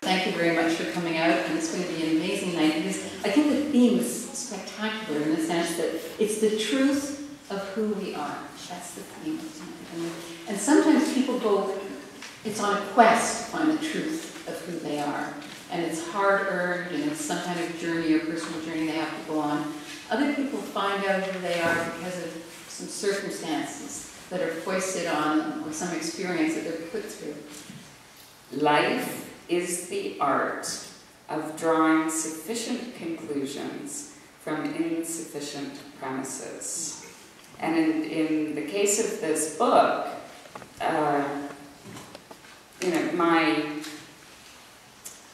Thank you very much for coming out, and it's going to be an amazing night because I think the theme is spectacular in the sense that it's the truth of who we are. That's the theme of tonight. And sometimes people go, it's on a quest to find the truth of who they are. And it's hard-earned, and it's some kind of journey or personal journey they have to go on. Other people find out who they are because of some circumstances that are foisted on them or some experience that they're put through. Life is the art of drawing sufficient conclusions from insufficient premises. And in the case of this book,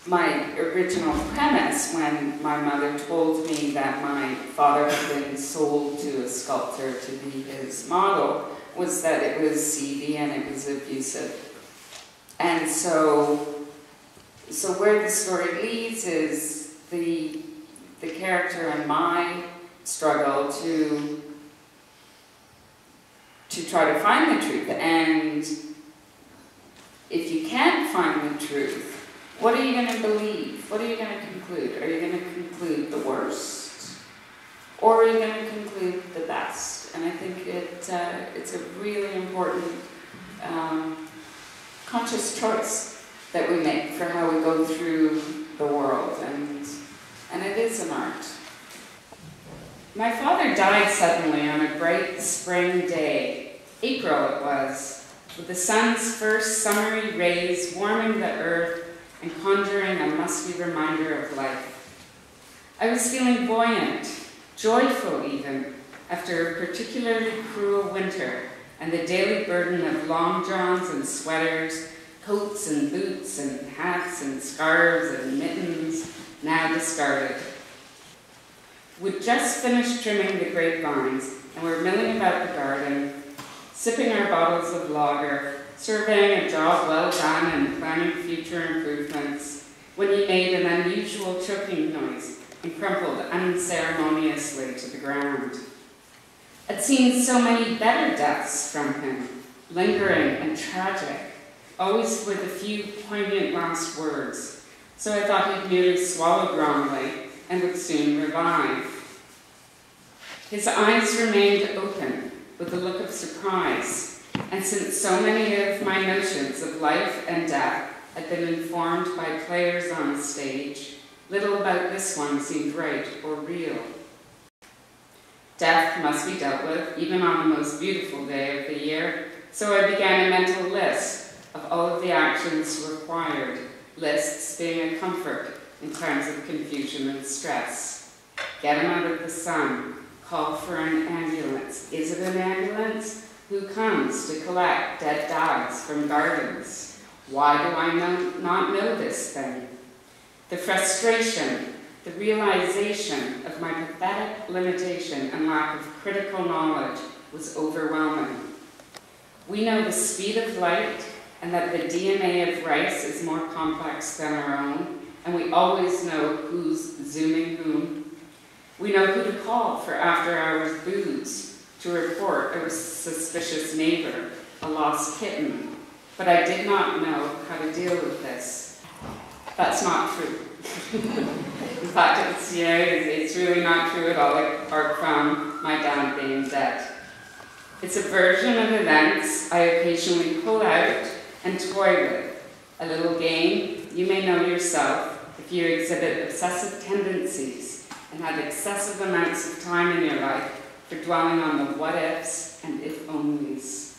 my original premise when my mother told me that my father had been sold to a sculptor to be his model was that it was seedy and it was abusive. And so where the story leads is the character and my struggle to try to find the truth. And if you can't find the truth, what are you going to believe? What are you going to conclude? Are you going to conclude the worst? Or are you going to conclude the best? And I think it's a really important conscious choice that we make for how we go through the world, and it is an art. My father died suddenly on a bright spring day. April it was, with the sun's first summery rays warming the earth and conjuring a musty reminder of life. I was feeling buoyant, joyful even, after a particularly cruel winter and the daily burden of long johns and sweaters, coats and boots and hats and scarves and mittens, now discarded. We'd just finished trimming the grapevines and were milling about the garden, sipping our bottles of lager, surveying a job well done and planning future improvements, when he made an unusual choking noise and crumpled unceremoniously to the ground. I'd seen so many better deaths from him, lingering and tragic, always with a few poignant last words, so I thought he'd merely swallowed wrongly and would soon revive. His eyes remained open with a look of surprise, and since so many of my notions of life and death had been informed by players on the stage, little about this one seemed right or real. Death must be dealt with, even on the most beautiful day of the year, so I began a mental list of all of the actions required, lists being a comfort in times of confusion and stress. Get him out of the sun, call for an ambulance. Is it an ambulance? Who comes to collect dead dogs from gardens? Why do I not know this thing? The frustration, the realization of my pathetic limitation and lack of critical knowledge was overwhelming. We know the speed of light and that the DNA of rice is more complex than our own, and we always know who's zooming whom. We know who to call for after-hours booze, to report a suspicious neighbor, a lost kitten, but I did not know how to deal with this. That's not true. In fact, it's really not true at all, apart from my dad being dead. It's a version of events I occasionally pull out and toy with. A little game you may know yourself if you exhibit obsessive tendencies and have excessive amounts of time in your life for dwelling on the what-ifs and if-onlys.